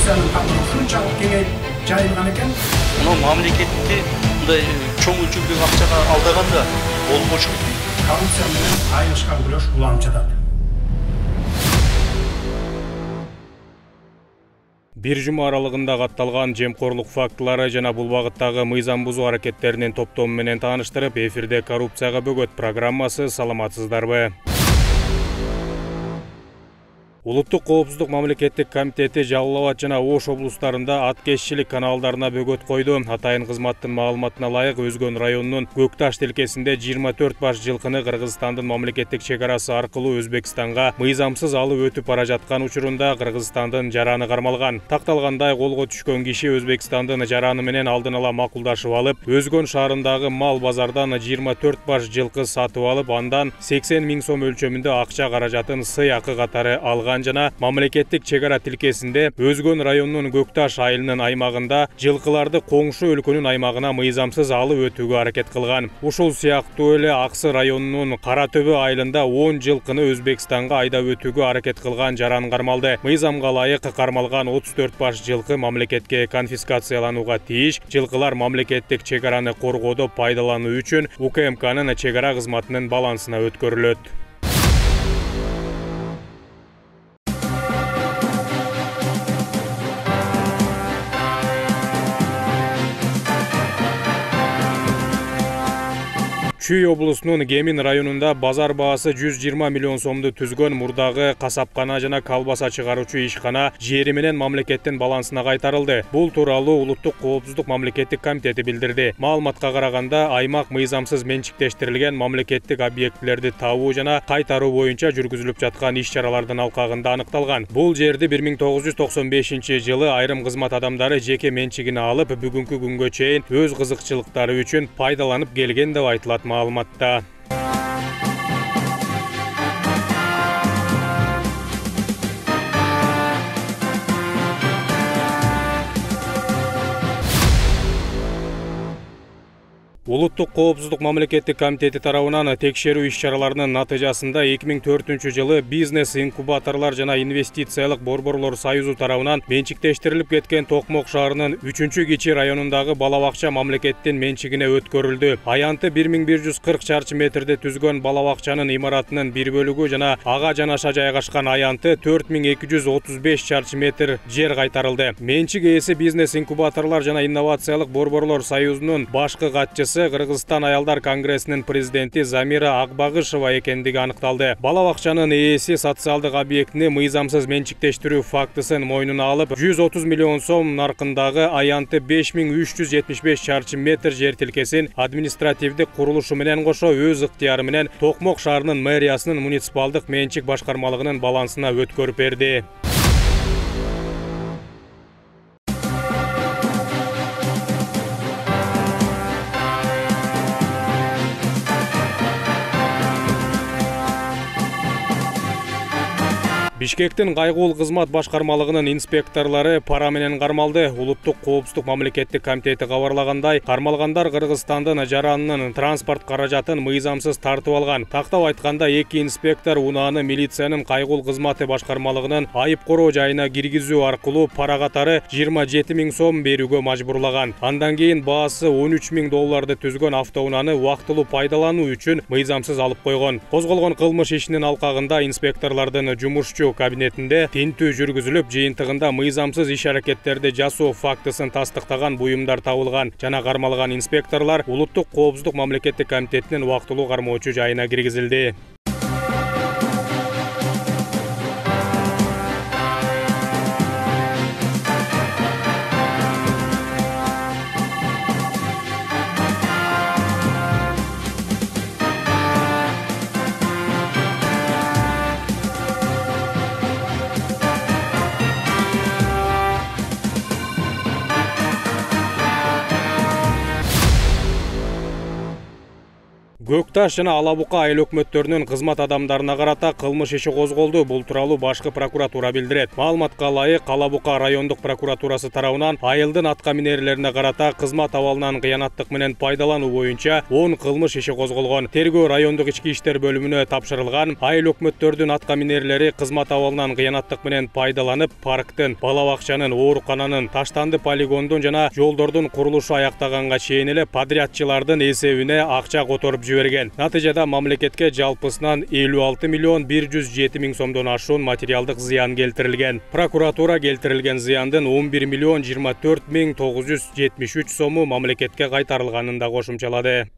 коррупцияның қамыры шуншалық кеңейіп жайылған екен. Мына мамлекетте мындай чоң өлчөмдөгү акчага алдаганда болбошу. Коррупция менен айырышкан күрөш уланып жатат. Бир жума аралыгында катталган жемкорлук фактылары жана бул багыттагы мыйзам бузуу аракеттеринин топтому менен тааныштырып, эфирде коррупцияга бөгөт программасы. Саламатсыздарбы? Улуттук коопсуздук мамлекеттик комитети Жалал Абад жана Ош облустарында аткезчилик каналдарына бөгөт койду. Атайын кызматтын маалыматына ылайык, Өзгөн районунун Көкташ тилкесинде 24 баш жылкыны Кыргызстандын мамлекеттик чек-арасы аркылуу Өзбекстанга мыйзамсыз алып өтүп бара жаткан учурунда Кыргызстандын жараны кармалган. Такталгандай, колго түшкөн киши Өзбекстандын жараны менен алдын ала макулдашып алып, Өзгөн шаарындагы мал базардан 24 баш жылкы сатып алып, андан 80 000 сом өлчөмүндө акча каражатын сый акы катары алган жана мамлекеттик чек-ара тилкесинде Өзгөн районунун Көкташ айылынын аймагында жылкыларды коңшу өлкөнүн аймагына мыйзамсыз алып өтүүгө аракет кылган. Ушул сыяктуу эле Аксы районунун Кара Төбө айылында 10 жылкыны Өзбекстанга айдап өтүүгө аракет кылган жаран кармалды. Мыйзамга ылайык кармалган 34 баш жылкы мамлекетке конфискацияланууга тийиш. Жылкылар мамлекеттик чек-араны коргоодо пайдалануу үчүн УКМКнын чек-ара кызматынын балансына өткөрүлөт. Чүй облусунун Кемин районунда базар баасы 120 миллион сомду түзгөн мурдагы касапкана жана колбаса чыгаруучу ишкана жери менен мамлекеттин балансына кайтарылды. Бул тууралуу Улуттук коопсуздук мамлекеттик комитети билдирди. Маалыматка караганда, аймак мыйзамсыз менчиктештирилген мамлекеттик объектилерди табуу жана кайтаруу боюнча жүргүзүлүп жаткан иш-чаралардын алкагында аныкталган. Бул жерди 1995-жылы айрым кызмат адамдары жеке менчигине алып, бүгүнкү күнгө чейин өз кызыкчылыктары үчүн пайдаланып келген деп айтылат маалыматта. Улуттук коопсуздук мамлекеттик комитети тарабынан текшерүү иш-чараларынын натыйжасында 2004-жылы бизнес инкубаторлор жана инвестициялык борборлор союзу тарабынан менчиктештирилип кеткен Токмок шаарынын 3-кичи районундагы бала бакча мамлекеттин менчигине өткөрүлдү. Аянты 1140 чарчы метрде түзгөн бала бакчанын имаратынын бир бөлүгү жана ага жанаша жайгашкан аянты 4235 чарчы метр жер кайтарылды. Менчик ээси бизнес инкубаторлор жана инновациялык борборлор союзунун башкы катчысы Кыргызстан аялдар конгрессинин президенти Замира Акбагышева экендиги аныкталды. Бала бакчанын ээси социалдык объектини мыйзамсыз менчиктештирүү фактысын мойнуна алып, 130 миллион сом наркындагы аянты 5375 чарчы метр жер тилкесин административдик курулушу менен кошо өз ыктыяры менен Токмок шаарынын мэриясынын муниципалдык менчик башкармалыгынын балансына өткөрүп берди. Бишкектин кайгуул кызмат башкармалыгынын инспекторлору пара менен кармалды. Улуттук коопсуздук мамлекеттик комитети кабарлагандай, кармалгандар Кыргызстандын жаранынын транспорт каражатын мыйзамсыз тартып алган. Тактап айтканда, 2 инспектор унааны милициянын кайгуул кызматы башкармалыгынын айып короо жайына киргизүү аркылуу пара катары 27 000 сом берүүгө мажбурлаган. Андан кийин баасы 13 000 долларды түзгөн автоунааны убактылуу пайдалануу үчүн мыйзамсыз алып койгон. Козголгон кылмыш ишинин алкагында инспекторлордун жумушчу кабинетинде тинтүү жүргүзүлүп, жыйынтыгында мыйзамсыз иш-аракеттерди жасоо фактысын тастыктаган буюмдар табылган жана кармалган инспекторлор Улуттук коопсуздук мамлекеттик комитетинин убактылуу кармоочу жайына киргизилди. Göкташ жана Ала Бука айыл өкмөттөрүнүн кызмат адамдарына карата кылмыш иши козголду. Бул тууралуу башкы прокуратура билдирет. Маалыматка ылайык, Ала Бука райондук прокуратурасы тарабынан айылдын атка минерлерине карата кызмат абалынан кыянаттык менен пайдалануу боюнча 10 кылмыш иши козголгон. Тергөө райондук ички иштер бөлүмүнө тапшырылган. Айыл өкмөттөрдүн атка минерлери кызмат абалынан кыянаттык менен пайдаланып, парктын, бала бакчанын, оорукананын, таштанды полигондун жана жолдордун курулушу аяктаганга чейин эле подрядчылардын эсебине акча которуп жиберген. Натыйжада мамлекетке жалпысынан 56 миллион 107 миң сомдон ашуун материалдык зыян келтирилген. Прокуратура келтирилген зыяндын 11 миллион 24 миң 973 сому мамлекетке кайтарылганын да кошумчалады.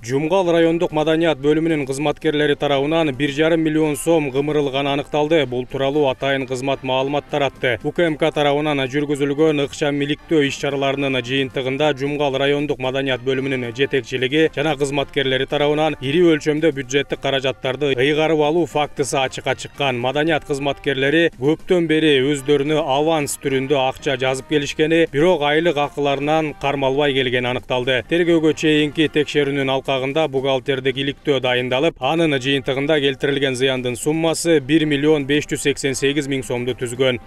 Жумгал райондук маданият бөлүмүнүн кызматкерлери тарабынан 1,5 миллион сом кымырылганы аныкталды. Бул тууралуу атайын кызмат маалымат таратты. УКМК тарабынан жүргүзүлгөн ыкчам иликтөө иш-чараларынын жыйынтыгында Жумгал райондук маданият бөлүмүнүн жетекчилиги жана кызматкерлери тарабынан ири өлчөмдө бюджеттик каражаттарды ыйгарып алуу фактысы ачыкка чыккан. Маданият кызматкерлери көптөн бери өздөрүнө аванс түрүндө акча жазып келишкени, бирок айлык акыларынан кармалбай келгени аныкталды. Тергөөгө чейинки текшерүүнүн бухгалтердик иликтөө дайындалып, анын жыйынтыгында келтирилген зыяндын суммасы 1 миллион 588 миң сомду түзгөн.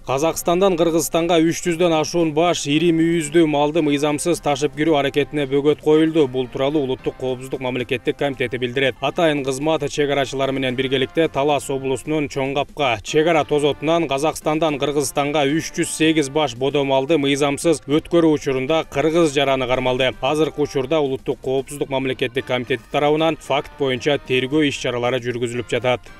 Казакстандан Кыргызстанга 300дөн ашуун баш ири мүйүздүү малды мыйзамсыз ташып кирүү аракетине бөгөт коюлду. Бул тууралуу Улуттук коопсуздук мамлекеттик комитети билдирет. Атайын кызмат чек арачылары менен биргеликте Талас облусунун Чоңгапка чек ара тозотунан Казакстандан Кыргызстанга 308 баш бодо малды мыйзамсыз өткөрүү учурунда кыргыз жараны кармалды. Азыркы учурда Улуттук коопсуздук мамлекеттик комитети тарабынан факт боюнча тергөө иш-чаралары жүргүзүлүп жатат.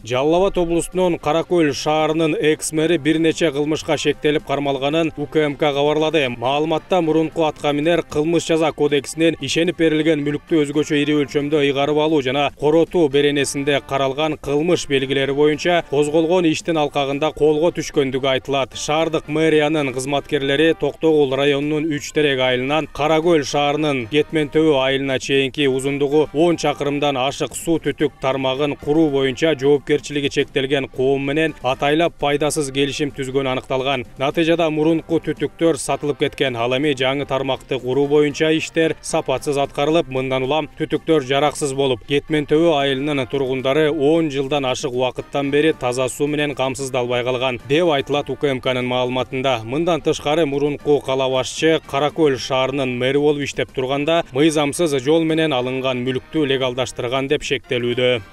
Жалал Абад облусунун Каракөл шаарынын экс-мэри бир нече кылмышка шектелип кармалганын УКМК кабарлады. Маалыматта мурунку атка минер кылмыш жаза кодексинин ишенип берилген мүлктү өзгөчө ири өлчөмдө ыйгарып алуу жана коротуу беренесинде каралган кылмыш белгилери боюнча козголгон иштин алкагында колго түшкөндүгү айтылат. Шаардык мэриянын кызматкерлери Токтогул районунун 3 терек айылынан Каракөл шаарынын Кетмен-Төбө айылына чейинки узундугу 10 чакырымдан ашык суу түтүк тармагын куруу боюнча жоопкерчилиги чектелген коом менен атайлап пайдасыз келишим түзгөнү аныкталган. Натыйжада мурунку түтүктөр сатылып кеткен. Ал эми жаңы тармакты куруу боюнча иштер сапатсыз аткарылып, мындан улам түтүктөр жараксыз болуп, Кетмен-Төбө айылынын тургундары 10 жылдан ашык убакыттан бери таза суу менен камсыздалбай калган, деп айтылат УКМКнын маалыматында. Мындан тышкары мурунку кала башчы Каракөл шаарынын мэри болуп иштеп турганда мыйзамсыз жол менен алынган мүлктү легалдаштырган деп шектелүүдө.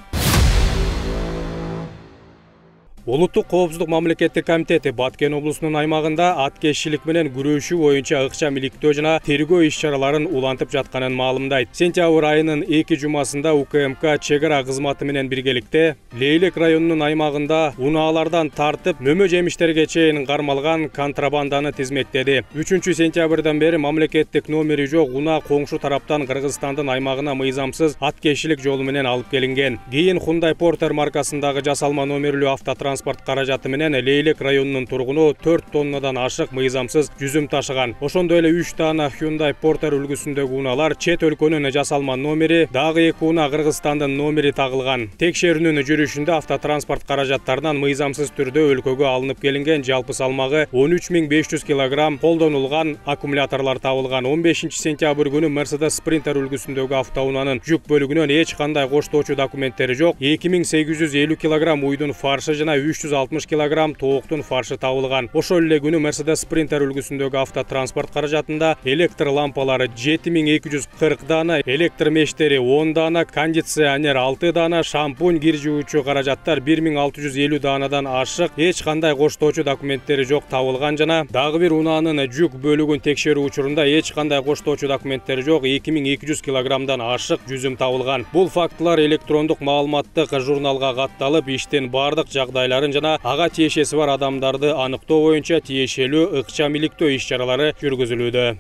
Улуттук коопсуздук мамлекеттик комитети Баткен облусунун аймагында аткезчилик менен күрөшүү боюнча ыкчам иликтөө жана тергөө иш-чараларын улантып жатканын маалымдайт. Сентябрь айынын 2 жумасында УКМК чек ара кызматы менен биргеликте Лейлек районунун аймагында унаалардан тартып мөмө жемиштерге чейин кармалган контрабанданы тизмектеди. 3 сентябрдан бери мамлекеттик номери жок унаа коңшу тараптан Кыргызстандын аймагына мыйзамсыз аткезчилик жолу менен алып келинген. Кийин Hyundai Porter маркасындагы жасалма номерлүү автотранспорт каражаты менен Лейлек районунун тургуну 4 тоннадан ашык мыйзамсыз жүзүм ташыган. Ошондой эле 3 дана Hyundai Porter үлгүсүндөгү унаалар чет өлкөнүн жасалма номери, дагы 2 унаа Кыргызстандын номери тагылган. Текшерүүнүн жүрүшүндө автотранспорт каражаттарынан мыйзамсыз түрдө өлкөгө алынып келинген жалпы салмагы 13500 кг колдонулган аккумуляторлор табылган. 15 сентябрь күнү Mercedes Sprinter үлгүсүндөгү автоунаанын жүк бөлүгүнөн эч кандай коштоочу документтери жок 2850 кг уйдун фаршы жана 360 кг тооктун фаршы табылган. Ошол эле күнү Mercedes Sprinter үлгүсүндөгү автотранспорт каражатында электр лампалары 7240 дана, электр мештери 10 дана, кондиционер 6 дана, шампунь, кир жуучу каражаттар 1650 данадан ашык, эч кандай коштоочу документтери жок табылган жана дагы бир унаанын жүк бөлүгүн текшерүү учурунда эч кандай коштоочу документтери жок 2200 кг ашык жүзүм табылган. Бул фактылар электрондук маалыматтык журналга катталып, иштин бардык жагдайларын жана ага тиешеси бар адамдарды аныктоо боюнча тиешелүү ыкчам иликтөө иш-чаралары жүргүзүлүүдө.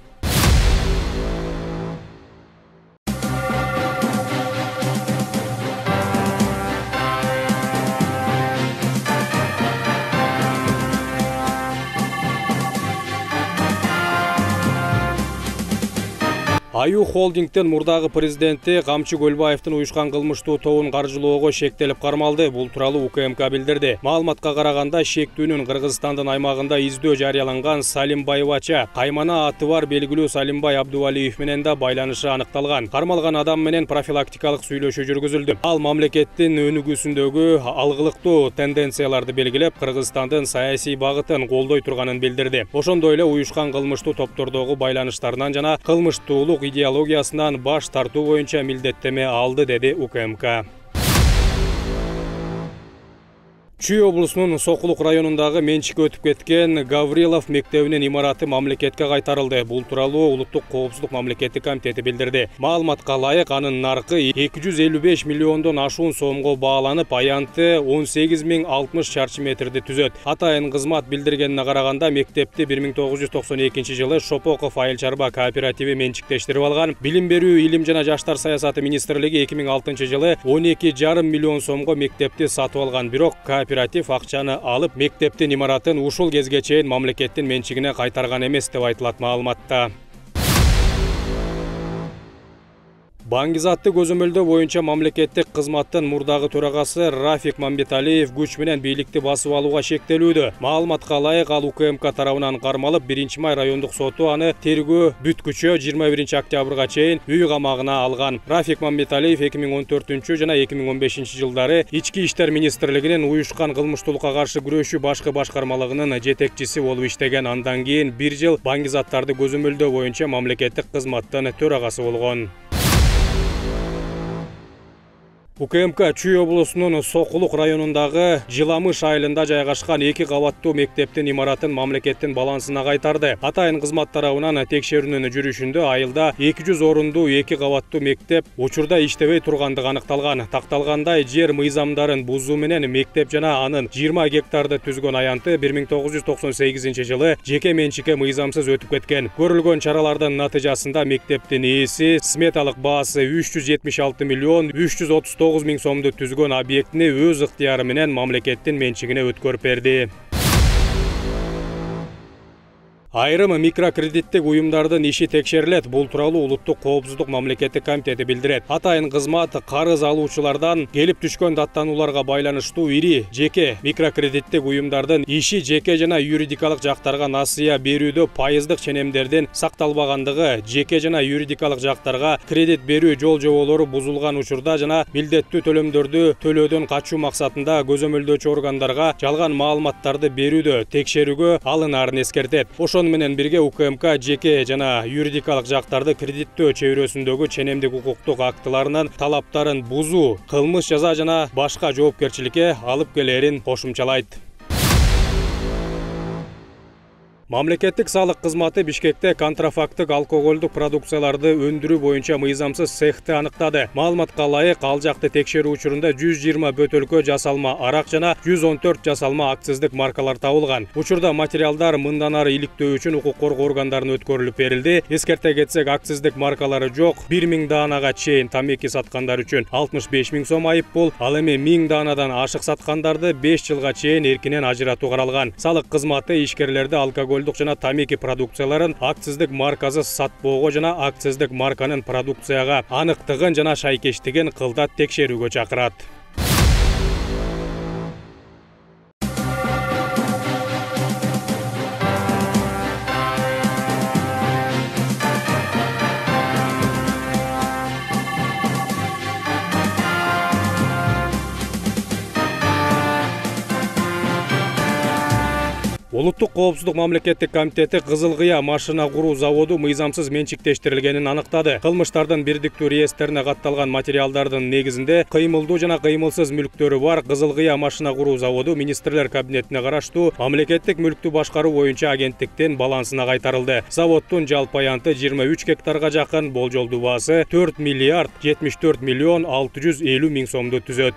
Аю Холдингтин мурдагы президенти Камчы Көлбаевдин уюшкан кылмыштуу тобун каржылоого шектелип кармалды. Бул тууралуу УКМК билдирди. Маалыматка караганда, шектүүнүн Кыргызстандын аймагында издөө жарыяланган Салимбаевача каймана аты бар белгилүү Салимбай Абдувалиев менен да байланышы аныкталган. Кармалган адам менен профилактикалык сүйлөшүү жүргүзүлдү. Ал мамлекеттин өнүгүүсүндөгү алгылыктуу тенденцияларды белгилеп, Кыргызстандын саясий багытын колдой турганын билдирди. Ошондой эле уюшкан кылмыштуу топтордогу байланыштарынан жана кылмыштуулук идеологиясынан баш тартуу боюнча милдеттеме алды, деди УКМК. Чүй облусунун Сокулук районундагы менчикке өтүп кеткен Гаврилов мектебинин имараты мамлекетке кайтарылды. Бул тууралуу Улуттук коопсуздук мамлекеттик комитети билдирди. Маалыматка ылайык, анын наркы 255 миллиондон ашуун сомго бааланып, аянты 18.060 чарчы метрди түзөт. Атайын кызмат билдиргенине караганда, мектепти 1992 жылы Шопоков айыл чарба кооперативи менчиктештирип алган. Билим берүү, илим жана жаштар саясаты министрлиги 2006 жылы 12,5 миллион сомго мектепти сатып алган. Бирок кооператив акчаны алып, мектептин имаратын ушул кезге чейин мамлекеттин менчигине кайтарган эмес деп айтылат маалыматта. Баңгизатты көзөмөлдөө боюнча мамлекеттик кызматтын мурдагы төрагасы Рафик Мамбеталиев күч менен бийликти басып алууга шектелүүдө. Маалыматка ылайык, ал УКМК тарабынан кармалып, 1-май райондук соту аны тергөө бүткүчө 21 октябрга чейин үй камагына алган. Рафик Мамбеталиев 2014 жана 2015 жылдары Ички иштер министрлигинин уюшкан кылмыштуулукка каршы күрөшүү башкы башкармалыгынын жетекчиси болуп иштеген. Андан кийин 1 жыл баңгизаттарды көзөмөлдөө боюнча мамлекеттик кызматтын төрагасы болгон. УКМК Чүй облусунун Сокулук районундагы Жыламыш айылында жайгашкан 2 кабаттуу мектептин имаратын мамлекеттин балансына кайтарды. Атайын кызмат тарабынан текшерүүнүн жүрүшүндө айылда 200 орундуу 2 кабаттуу мектеп учурда иштебей тургандыгы аныкталган. Такталгандай, жер мыйзамдарын бузуу менен мектеп жана анын 20 гектарды түзгөн аянты 1998 жылы жеке менчикке мыйзамсыз өтүп кеткен. Көрүлгөн чаралардын натыйжасында мектептин ээси сметалык баасы 376 миллион 339 миң сомду түзгөн объектини өз ыктыяры менен мамлекеттин менчигине өткөрүп берди. Айрым микрокредиттик уюмдардын иши текшерилет. Бул тууралуу Улуттук коопсуздук мамлекеттик комитети билдирет. Атайын кызмат карыз алуучулардан келип түшкөн даттанууларга байланыштуу ири жеке микрокредиттик уюмдардын иши жеке жана юридикалык жактарга насыя берүүдө пайыздык ченемдердин сакталбагандыгы, жеке жана юридикалык жактарга кредит берүү жол жоболору бузулган учурда жана милдеттүү төлөмдөрдү төлөөдөн качуу максатында көзөмөлдөөчү органдарга жалган маалыматтарды берүүдө текшерүүгө алынаарын эскертет. Ошону менен бирге УКМК жеке жана юридикалык жактарды кредиттөө чөйрөсүндөгү ченемдик укуктук актыларынын талаптарын бузуу, кылмыш жаза жана башка жоопкерчиликке алып келерин кошумчалайт. Мамлекеттик салык кызматы Бишкекте контрафакттык алкоголдук продукцияларды өндүрүү боюнча мыйзамсыз цехти аныктады. Маалыматка ылайык, ал жакты текшерүү учурунда 120 бөтөлкө жасалма арак жана 114 жасалма акциздик маркалар табылган. Учурда материалдар мындан ары иликтөө үчүн укук коргоо органдарына өткөрүлүп берилди. Эскерте кетсек, акциздик маркалары жок 1000 даанага чейин тамеки саткандар үчүн 65 000 сом айыппул, ал эми 1000 даанадан ашык саткандарды 5 жылга чейин эркинен ажыратуу каралган. Салык кызматы ишкерлерди алкоголдук жана тамеки продукцияларын акциздик маркасыз сатпоого жана акциздик марканын продукцияга аныктыгын жана шайкештигин кылдат текшерүүгө чакырат. Улуттук коопсуздук мамлекеттик комитети Кызыл Кыя машина куруу заводу мыйзамсыз менчиктештирилгенин аныктады. Кылмыштардын бирдиктүү реестрине катталган материалдардын негизинде кыймылдуу жана кыймылсыз мүлктөрү бар Кызыл Кыя машина куруу заводу министрлер кабинетине караштуу мамлекеттик мүлктү башкаруу боюнча агенттиктин балансына кайтарылды. Заводдун жалпы аянты 23 гектарга жакын, болжолдуу баасы 4 миллиард 74 миллион 650 миң сомду түзөт.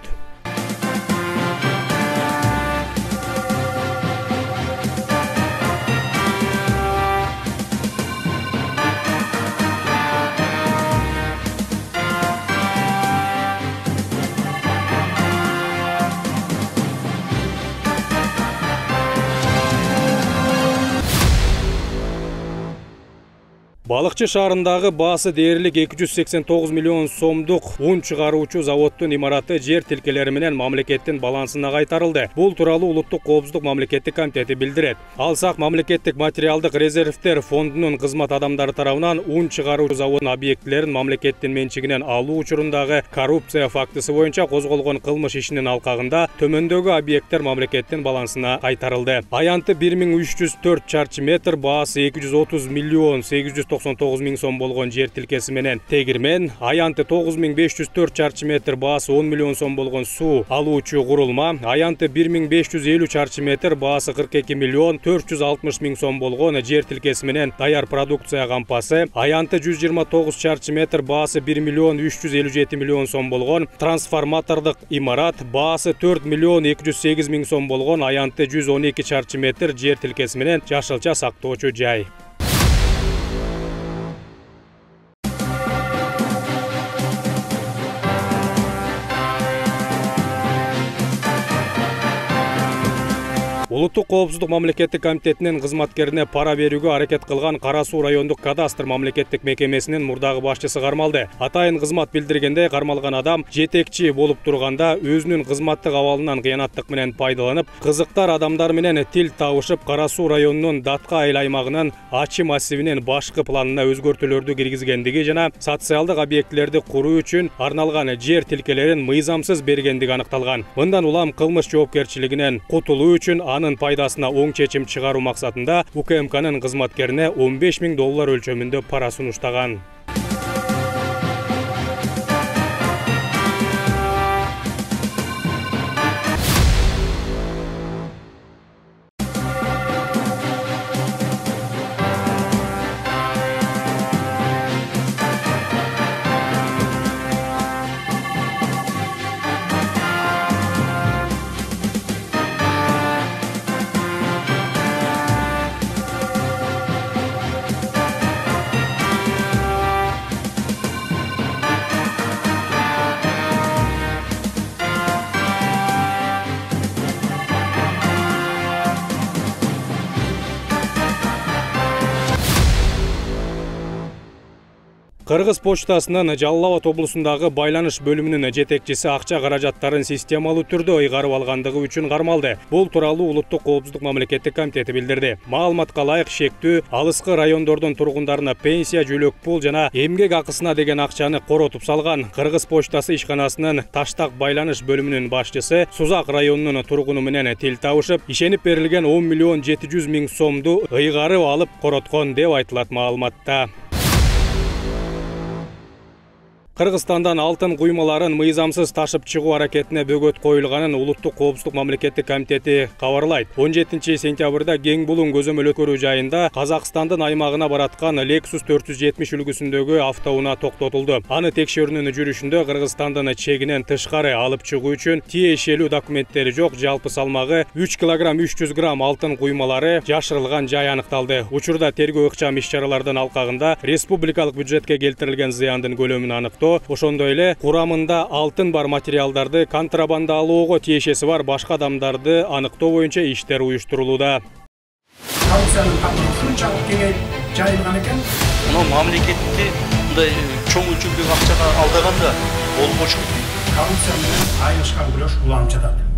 Балыкчы шаарындагы баасы дээрлик 289 миллион сомдук un чыгаруучу заводдун имараты жер тилкелери менен мамлекеттин балансына кайтарылды. Бул тууралуу Улуттук коопсуздук мамлекеттик комитети билдирет. Алсак мамлекеттик материалдык резервдер фондунун кызмат адамдары тарабынан un чыгаруучу заводдун объектилерин мамлекеттин менчигинен алуу учурундагы коррупция фактысы боюнча козголгон кылмыш ишинин алкагында төмөндөгү объекттер мамлекеттин балансына кайтарылды. Аянты 1304 чарчы метр, баасы 230 миллион 899 миң сом болгон жер тилкеси менен тегирмен, аянты 9504 чарчы метр, баасы 10 миллион сом болгон суу алуучу курулма, аянты 1550 чарчы метр, баасы 42 миллион 460 миң сом болгон жер тилкеси менен даяр продукция кампасы, аянты 129 чарчы метр, баасы 1 миллион 357 миллион сом болгон трансформатордук имарат, баасы 4 миллион 208 миң сом болгон аянты 112 чарчы метр жер тилкеси менен жашылча сактоочу жай. Улуттук коопсуздук мамлекеттик комитетинин кызматкерине пара берүүгө аракет кылган Кара Суу райондук кадастр мамлекеттик мекемесинин мурдагы башчысы кармалды. Атайын кызмат билдиргендей, кармалган адам жетекчи болуп турганда өзүнүн кызматтык абалынан кыянаттык менен пайдаланып, кызыктар адамдар менен тил табышып, Кара Суу районунун Датка айыл аймагынын Ачы массивинин башкы планына өзгөртүүлөрдү киргизгендиги жана социалдык объектилерди куруу үчүн арналган жер тилкелерин мыйзамсыз бергендиги аныкталган. Мындан улам кылмыш жоопкерчилигинен кутулуу үчүн анын пайдасына оң чечим чыгаруу максатында УКМКнын кызматкерине $15 000 өлчөмүндө пара сунуштаган. Кыргыз почтасынын Жалал Абад облусундагы байланыш бөлүмүнүн жетекчиси акча каражаттарын системалуу түрдө ыйгарып алгандыгы үчүн кармалды. Бул тууралуу Улуттук коопсуздук мамлекеттик комитети билдирди. Маалыматка ылайык, шектүү алыскы райондордун тургундарына пенсия, жөлөк пул жана эмгек акысына деген акчаны коротуп салган Кыргыз почтасы ишканасынын Таштак байланыш бөлүмүнүн башчысы Сузак районунун тургуну менен тил табышып, ишенип берилген 10 миллион 700 миң сомду ыйгарып алып короткон деп айтылат маалыматта. Кыргызстандан алтын куймаларын мыйзамсыз ташып чыгуу аракетине бөгөт коюлганын Улуттук коопсуздук мамлекеттик комитети кабарлайт. 17 сентябрда Кең Булуң көзөмөл өткөрүү жайында Казакстандын аймагына бараткан Lexus 470 үлгүсүндөгү автоунаа токтотулду. Аны текшерүүнүн жүрүшүндө Кыргызстандын чегинен тышкары алып чыгуу үчүн тиешелүү документтери жок, жалпы салмагы 3 кг 300 грамм алтын куймалары жашырылган жай аныкталды. Учурда тергөө ыкчам иш-чаралардын алкагында республикалык бюджетке келтирилген зыяндын көлөмүн аныктоо, ошондой эле курамында алтын бар материалдарды контрабандалоого тиешеси бар башка адамдарды аныктоо боюнча иштер уюштурулууда. Коррупциянын катары ушунчалык кеңейип жайылган экен. Мына мамлекетти мындай чоң өлчөмдөгү акчага алдаганда болбошу. Коррупция менен айылышкан күрөш уламчыдат.